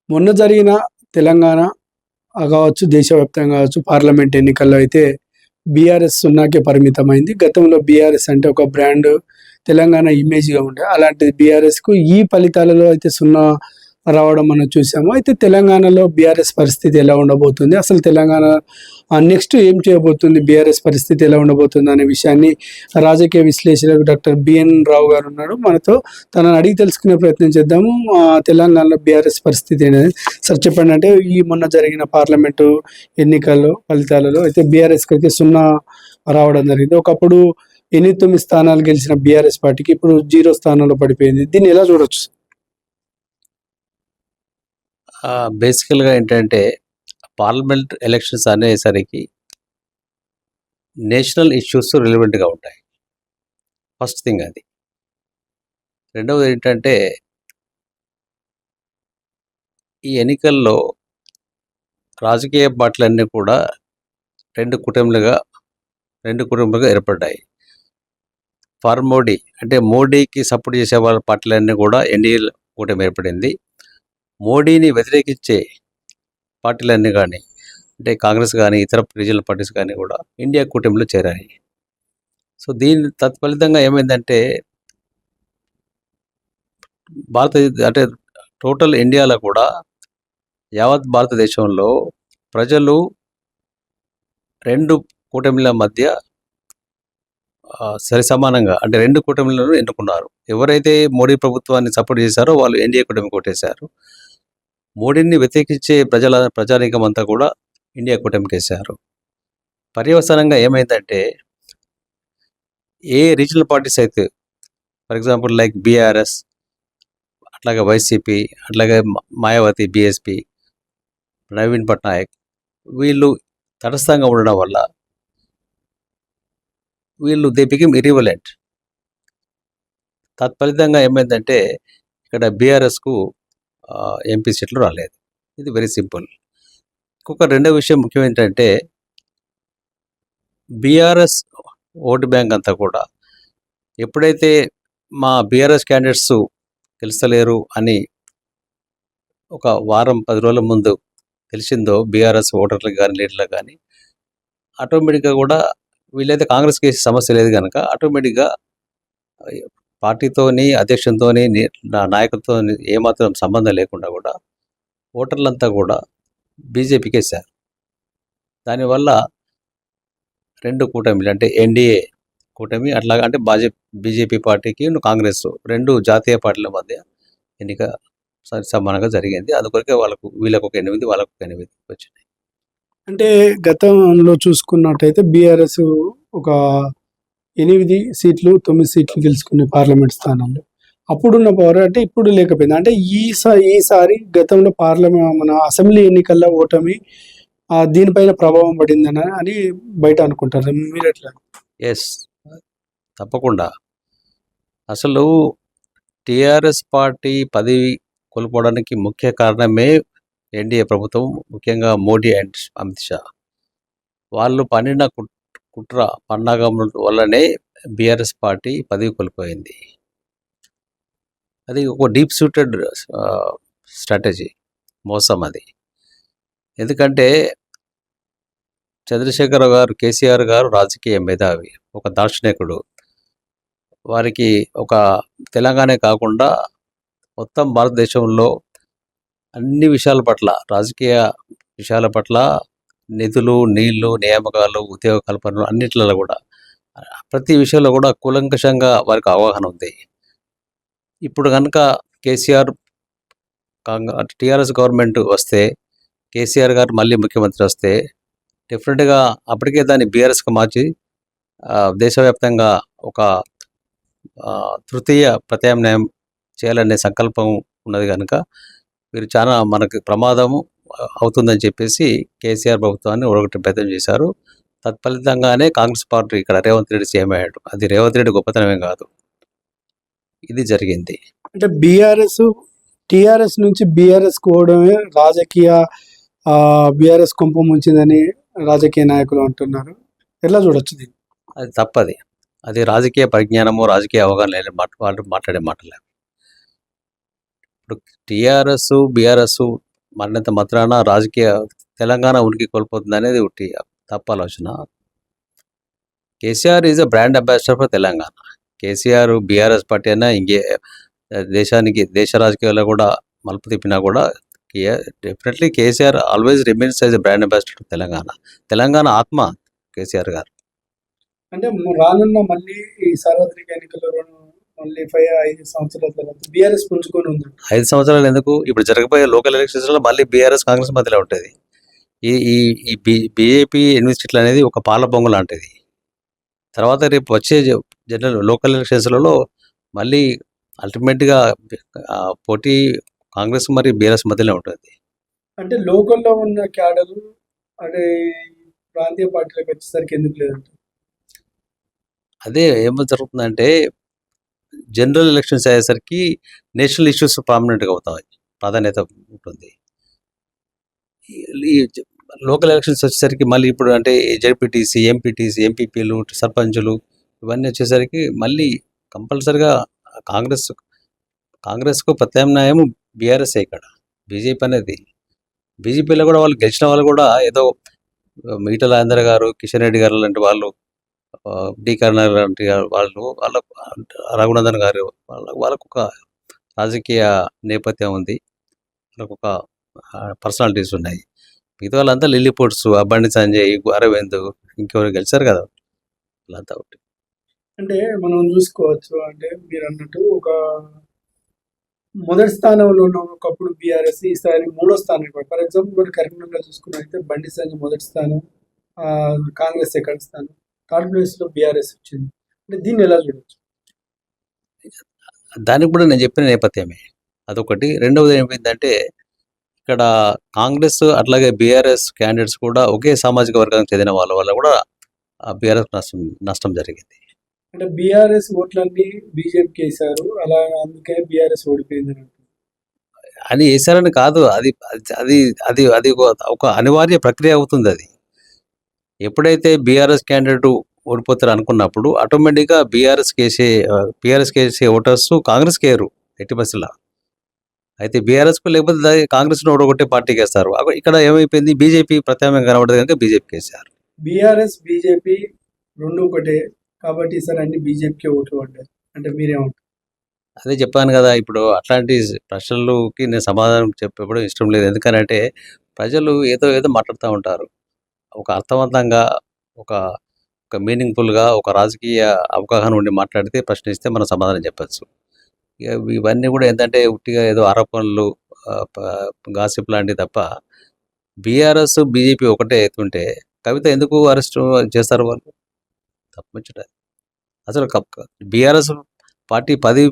మొన్న జరిగిన తెలంగాణ కావచ్చు, దేశవ్యాప్తంగా కావచ్చు పార్లమెంట్ ఎన్నికల్లో అయితే బీఆర్ఎస్ సున్నాకే పరిమితమైంది. గతంలో బీఆర్ఎస్ అంటే ఒక బ్రాండ్, తెలంగాణ ఇమేజ్‌గా ఉండే. అలాంటిది బీఆర్ఎస్‌కు ఈ ఫలితాలలో అయితే సున్నా రావడం మనం చూసాము. అయితే తెలంగాణలో బీఆర్ఎస్ పరిస్థితి ఎలా ఉండబోతుంది? అసలు తెలంగాణ నెక్స్ట్ ఏం చేయబోతుంది? బీఆర్ఎస్ పరిస్థితి ఎలా ఉండబోతుంది అనే విషయాన్ని రాజకీయ విశ్లేషకుడు డాక్టర్ బిఎన్ రావు గారు ఉన్నారు మనతో. తనని అడిగి తెలుసుకునే ప్రయత్నం చేద్దాము. తెలంగాణలో బీఆర్ఎస్ పరిస్థితి అనేది సార్ చెప్పండి. అంటే ఈ మొన్న జరిగిన పార్లమెంటు ఎన్నికల్లో ఫలితాలలో అయితే బీఆర్ఎస్‌కి అయితే సున్నా రావడం జరిగింది. ఒకప్పుడు 8, 9 స్థానాలు గెలిచిన బీఆర్ఎస్ పార్టీకి ఇప్పుడు 0 స్థానంలో పడిపోయింది. దీన్ని ఎలా చూడొచ్చు? బేసికల్‌గా ఏంటంటే, పార్లమెంట్ ఎలక్షన్స్ అనేసరికి నేషనల్ ఇష్యూస్ రిలవెంట్‌గా ఉంటాయి. ఫస్ట్ థింగ్ అది. రెండవది ఏంటంటే, ఈ ఎన్నికల్లో రాజకీయ పార్టీలన్నీ కూడా 2 కుటుంబాలుగా ఏర్పడ్డాయి. ఫర్ మోడీ అంటే మోడీకి సపోర్ట్ చేసే వాళ్ళ పార్టీలన్నీ కూడా ఎన్డీఏ కూటమి ఏర్పడింది. మోడీని వ్యతిరేకించే పార్టీలన్నీ కానీ, అంటే కాంగ్రెస్ కానీ, ఇతర రీజనల్ పార్టీస్ కానీ కూడా ఇండియా కూటమిలో చేరాయి. సో దీని తత్ఫలితంగా ఏమైందంటే, అంటే టోటల్ ఇండియాలో కూడా యావత్ భారతదేశంలో ప్రజలు 2 కూటమిల మధ్య సరిసమానంగా అంటే 2 కూటమిలను ఎన్నుకున్నారు. ఎవరైతే మోడీ ప్రభుత్వాన్ని సపోర్ట్ చేశారో వాళ్ళు ఎన్డీఏ కూటమి కొట్టేశారు. మోడీని వ్యతిరేకించే ప్రజానీకం అంతా కూడా ఇండియా కూటమికేశారు. పర్యవసానంగా ఏమైందంటే, ఏ రీజనల్ పార్టీస్ అయితే ఫర్ ఎగ్జాంపుల్ లైక్ బీఆర్ఎస్, అట్లాగే వైసీపీ, అట్లాగే మాయావతి బీఎస్పీ, నవీన్ పట్నాయక్, వీళ్ళు తటస్థంగా ఉండడం వల్ల వీళ్ళు దే బికమ్ ఇర్రిలవెంట్. తత్ఫలితంగా ఏమైందంటే, ఇక్కడ బీఆర్ఎస్కు ఎంపీ సీట్లు రాలేదు. ఇది వెరీ సింపుల్. ఇంకొక రెండో విషయం ముఖ్యం ఏంటంటే, బీఆర్ఎస్ ఓటు బ్యాంక్ అంతా కూడా ఎప్పుడైతే మా బీఆర్ఎస్ క్యాండిడేట్స్ తెలుస్తలేరు అని ఒక వారం 10 రోజుల ముందు తెలిసిందో బీఆర్ఎస్ ఓటర్లకు కానీ, లీడర్లకు కానీ, ఆటోమేటిక్గా కూడా వీళ్ళైతే కాంగ్రెస్కి వేసే సమస్య లేదు కనుక ఆటోమేటిక్గా పార్టీతోని, అధ్యక్షునితోని, నాయకులతో ఏమాత్రం సంబంధం లేకుండా కూడా ఓటర్లంతా కూడా బీజేపీకి వేశారు. దానివల్ల 2 కూటమిలు అంటే ఎన్డీఏ కూటమి, అట్లాగా అంటే బీజేపీ పార్టీకి కాంగ్రెస్ 2 జాతీయ పార్టీల మధ్య ఎన్నిక సమానంగా జరిగింది. అందుకొరకే వీళ్ళకు ఒక 8, వాళ్ళకు ఒక 8 వచ్చినాయి. అంటే గతంలో చూసుకున్నట్టయితే బీఆర్ఎస్ ఒక 8 సీట్లు, 9 సీట్లు గెలుచుకునే పార్లమెంట్ స్థానంలో. అప్పుడున్న పవర్ అంటే ఇప్పుడు లేకపోయింది. అంటే ఈసారి గతంలో మన అసెంబ్లీ ఎన్నికల్లో ఓటమి దీనిపైన ప్రభావం పడిందని అని బయట అనుకుంటారు. మీరు ఎట్లా? ఎస్, తప్పకుండా. అసలు టీఆర్ఎస్ పార్టీ పదవి కోల్పోవడానికి ముఖ్య కారణమే ఎన్డీఏ ప్రభుత్వం, ముఖ్యంగా మోడీ అండ్ అమిత్ షా. వాళ్ళు పన్నిన కుట్ర పన్నాగం వల్లనే బీఆర్ఎస్ పార్టీ పదవి కోల్పోయింది. అది ఒక డీప్ సూటెడ్ స్ట్రాటజీ, మోసం అది. ఎందుకంటే చంద్రశేఖరరావు గారు, కేసీఆర్ గారు రాజకీయ మేధావి, ఒక దార్శనికుడు. వారికి ఒక తెలంగాణ కాకుండా మొత్తం భారతదేశంలో అన్ని విషయాల పట్ల, రాజకీయ విషయాల పట్ల, నిధులు, నీళ్లు, నియామకాలు, ఉద్యోగ కల్పనలు అన్నిట్లలో కూడా ప్రతి విషయంలో కూడా కూలంకషంగా వారికి అవగాహన ఉంది. ఇప్పుడు కనుక టీఆర్ఎస్ గవర్నమెంట్ వస్తే, కేసీఆర్ గారు మళ్ళీ ముఖ్యమంత్రి వస్తే డెఫినెట్గా అప్పటికే దాన్ని బీఆర్ఎస్కి మార్చి దేశవ్యాప్తంగా ఒక తృతీయ ప్రత్యామ్నాయం చేయాలనే సంకల్పం ఉన్నది కనుక వీరు చాలా మనకు ప్రమాదము అవుతుందని చెప్పేసి కేసీఆర్ ప్రభుత్వాన్ని ఓడగొట్టే ప్రయత్నం చేశారు. తత్ఫలితంగానే కాంగ్రెస్ పార్టీ ఇక్కడ రేవంత్ రెడ్డి సీఎం అయ్యాడు. అది రేవంత్ రెడ్డి గొప్పతనమే కాదు, ఇది జరిగింది. అంటే టీఆర్ఎస్ నుంచి బీఆర్ఎస్ కోవడమే బీఆర్ఎస్ కుంప ముంచిందని రాజకీయ నాయకులు అంటున్నారు. ఎట్లా చూడొచ్చు దీన్ని? అది తప్పది. అది రాజకీయ పరిజ్ఞానము, రాజకీయ అవగాహన లేని వాళ్ళు మాట్లాడే మాటలే. ఇప్పుడు టీఆర్ఎస్, బీఆర్ఎస్ మరినంత మాత్రాన రాజకీయ తెలంగాణ ఉనికి కోల్పోతుంది అనేది ఒకటి తప్పు ఆలోచన. KCR is a brand ambassador for Telangana. KCR BRS party అయినా దేశ రాజకీయాల్లో కూడా మలుపు తిప్పినా కూడా definitely KCR always remains as a brand ambassador for Telangana ఆత్మ కేసీఆర్ గారు. అంటే రానున్న మళ్ళీ ఈ సార్వత్రిక ఎన్నికల్లో మళ్ళీ 5 సంవత్సరాల తర్వాత బీఆర్ఎస్ పుంజుకొని ఉంది. 5 సంవత్సరాలు ఎందుకు, ఇప్పుడు జరగబోయే లోకల్ ఎలక్షన్స్లో మళ్ళీ బీఆర్ఎస్ కాంగ్రెస్ మధ్యలో ఉంటుంది. ఈ బీజేపీ 8 సీట్లు అనేది ఒక పాల పొంగు లాంటిది. తర్వాత రేపు వచ్చే జనరల్ లోకల్ ఎలక్షన్స్లలో మళ్ళీ అల్టిమేట్గా పోటీ కాంగ్రెస్ మరియు బీఆర్ఎస్ మధ్యలో ఉంటుంది. అంటే లోకల్లో ఉన్న క్యాడర్ అంటే ప్రాంతీయ పార్టీలకు వచ్చేసరికి ఎందుకు లేదంటే అదే ఏమో జరుగుతుందంటే జనరల్ ఎలక్షన్స్ అయ్యేసరికి నేషనల్ ఇష్యూస్ ప్రామినెంట్గా అవుతాయి, ప్రాధాన్యత ఉంటుంది. ఈ లోకల్ ఎలక్షన్స్ వచ్చేసరికి మళ్ళీ ఇప్పుడు అంటే జెడ్పీటీసీ, ఎంపీటీసీ, ఎంపీపీలు, సర్పంచులు ఇవన్నీ వచ్చేసరికి మళ్ళీ కంపల్సరిగా కాంగ్రెస్కు ప్రత్యామ్నాయం బీఆర్ఎస్ ఇక్కడ. బీజేపీ అనేది బీజేపీలో కూడా వాళ్ళు గెలిచిన వాళ్ళు కూడా ఏదో ఈటెల రాజేందర్ గారు, కిషన్ రెడ్డి గారు లాంటి వాళ్ళు, డి కరుణాకర్ లాంటి వాళ్ళు, రఘునందన్ గారు వాళ్ళకు ఒక రాజకీయ నేపథ్యం ఉంది, వాళ్ళకు ఒక పర్సనాలిటీస్ ఉన్నాయి. మిగతా వాళ్ళంతా లిల్లీపుట్స్, బండి సంజయ్, అరవింద్, ఇంకెవరు గెలిచారు కదా వాళ్ళంతా ఒకటి. అంటే మనం చూసుకోవచ్చు. అంటే మీరు అన్నట్టు ఒక మొదటి స్థానంలో ఉన్న ఒకప్పుడు బీఆర్ఎస్ ఈసారి 3వ స్థానం. ఫర్ ఎగ్జాంపుల్ కరీంనగర్ చూసుకున్నట్లయితే బండి సంజయ్ మొదటి స్థానం, కాంగ్రెస్ సెకండ్ స్థానం, థర్డ్ ప్లేస్లో బీఆర్ఎస్ వచ్చింది. అంటే దీన్ని ఎలా చూడవచ్చు? దానికి కూడా నేను చెప్పిన నేపథ్యమే అదొకటి. రెండవది ఏమైందంటే ఇక్కడ కాంగ్రెస్ అట్లాగే బీఆర్ఎస్ క్యాండిడేట్స్ కూడా ఒకే సామాజిక వర్గానికి చెందిన వాళ్ళ వల్ల కూడా బీఆర్ఎస్ నష్టం జరిగింది. అంటే బీఆర్ఎస్ ఓట్లన్నీ బీజేపీకి వేశారు, అలా అందుకే బీఆర్ఎస్ ఓడిపోయింది అని వేశారని కాదు, అది అది అది అది ఒక అనివార్య ప్రక్రియ అవుతుంది. అది ఎప్పుడైతే బీఆర్ఎస్ క్యాండిడేట్ ఓడిపోతారు అనుకున్నప్పుడు ఆటోమేటిక్గా బీఆర్ఎస్ కేసే ఓటర్స్ కాంగ్రెస్కి వేయరు ఎట్టి బస్సులా. అయితే బీఆర్ఎస్కు లేకపోతే కాంగ్రెస్ను ఓడగొట్టే పార్టీకి వేస్తారు. ఇక్కడ ఏమైపోయింది, బీజేపీ ప్రత్యామ్నాయం కనబడదు కనుక బీజేపీకి వేశారు. బీఆర్ఎస్ బీజేపీ రెండు ఒకటే కాబట్టి ఈసారి అన్ని బీజేపీకి ఓట్లు పడ్డారు. అంటే మీరేమంటారు? అదే చెప్పాను కదా, ఇప్పుడు అట్లాంటి ప్రశ్నలకి నేను సమాధానం చెప్పడం ఇష్టం లేదు. ఎందుకనంటే ప్రజలు ఏదో మాట్లాడుతూ ఉంటారు. ఒక అర్థవంతంగా ఒక మీనింగ్ఫుల్గా ఒక రాజకీయ అవగాహన ఉండి మాట్లాడితే, ప్రశ్నిస్తే మనం సమాధానం చెప్పచ్చు. ఇవన్నీ కూడా ఏంటంటే ఉట్టిగా ఏదో ఆరోపణలు, గాసిప్ లాంటివి తప్ప. బీఆర్ఎస్ బీజేపీ ఒకటే అవుతుంటే కవిత ఎందుకు అరెస్ట్ చేస్తారు వాళ్ళు? తప్పముచ్చట. అసలు బీఆర్ఎస్ పార్టీ పదవి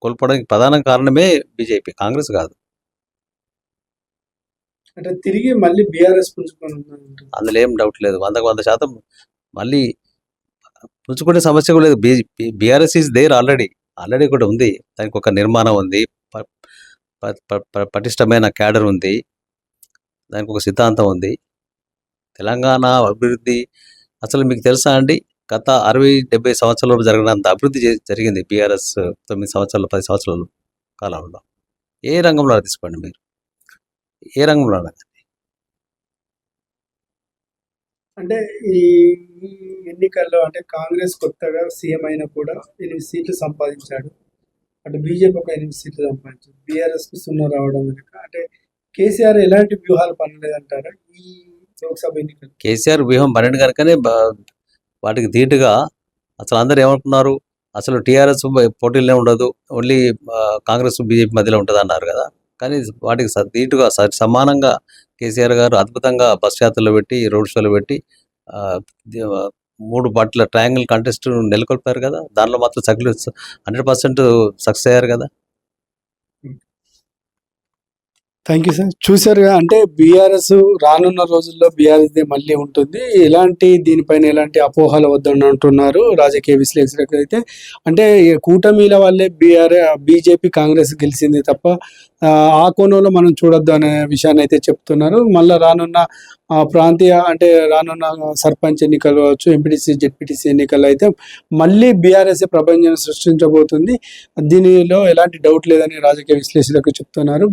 కోల్పోవడానికి ప్రధాన కారణమే బీజేపీ, కాంగ్రెస్ కాదు. అంటే తిరిగి మళ్ళీ బీఆర్ఎస్ పుంజుకొని అందులో ఏం డౌట్ లేదు. 100% మళ్ళీ పుంజుకునే సమస్య కూడా లేదు. బీఆర్ఎస్ ఈజ్ దేర్ ఆల్రెడీ కూడా ఉంది. దానికి ఒక నిర్మాణం ఉంది, పటిష్టమైన క్యాడర్ ఉంది, దానికి ఒక సిద్ధాంతం ఉంది. తెలంగాణ అభివృద్ధి అసలు మీకు తెలుసా అండి, గత 60-70 సంవత్సరాలు జరిగినంత అభివృద్ధి జరిగింది బీఆర్ఎస్ 9 సంవత్సరాలు 10 సంవత్సరాల కాలంలో. ఏ రంగంలో తీసుకోండి మీరు, ఏ రంగంలో అంటే ఈ ఎన్నికల్లో అంటే కాంగ్రెస్ కొత్తగా సీఎం అయినా కూడా 8 సీట్లు సంపాదించాడు. అటు బీజేపీ ఒక 8 సీట్లు సంపాదించాడు. బీఆర్ఎస్కి 0 రావడం కనుక అంటే కేసీఆర్ ఎలాంటి వ్యూహాలు పనిలేదంటారా ఈ లోక్సభ ఎన్నికలు? కేసీఆర్ వ్యూహం పన్నెండు కనుకనే వాటికి ధీటుగా అసలు అందరు ఏమంటున్నారు, అసలు టీఆర్ఎస్ పోటీలనే ఉండదు, ఓన్లీ కాంగ్రెస్ బీజేపీ మధ్యలో ఉంటుంది అన్నారు కదా. కానీ వాటికి ధీటుగా సమానంగా కేసీఆర్ గారు అద్భుతంగా బస్ యాత్రలు పెట్టి, రోడ్ షోలు పెట్టి 3 పార్టీల ట్రయాంగిల్ కంటెస్ట్ నెలకొల్పారు కదా. దానిలో మాత్రం 100% సక్సెస్ అయ్యారు కదా. Thank you sir. చూసారుగా, అంటే బీఆర్ఎస్ రానున్న రోజుల్లో బీఆర్ఎస్ మళ్ళీ ఉంటుంది. దీనిపైన ఎలాంటి అపోహలు వద్దని అంటున్నారు రాజకీయ విశ్లేషకులు అయితే. అంటే కూటమిల వల్లే బీజేపీ కాంగ్రెస్ గెలిచింది తప్ప ఆ కోణంలో మనం చూడొద్దు అనే విషయాన్ని అయితే చెప్తున్నారు. మళ్ళా రానున్న ప్రాంతీయ అంటే రానున్న సర్పంచ్ ఎన్నికలు కావచ్చు, ఎంపీటీసీ, జెడ్పీటీసీ ఎన్నికల్లో అయితే మళ్ళీ బీఆర్ఎస్ ప్రభంజనం సృష్టించబోతుంది. దీనిలో ఎలాంటి డౌట్ లేదని రాజకీయ విశ్లేషకులు చెప్తున్నారు.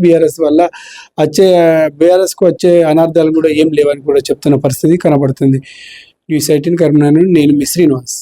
బీఆర్ఎస్కు వచ్చే అనర్థాలు కూడా ఏం లేవని కూడా చెప్తున్న పరిస్థితి కనబడుతుంది. న్యూస్ 18 కరీంనగర్ నుండి నేను మీ శ్రీనివాస్.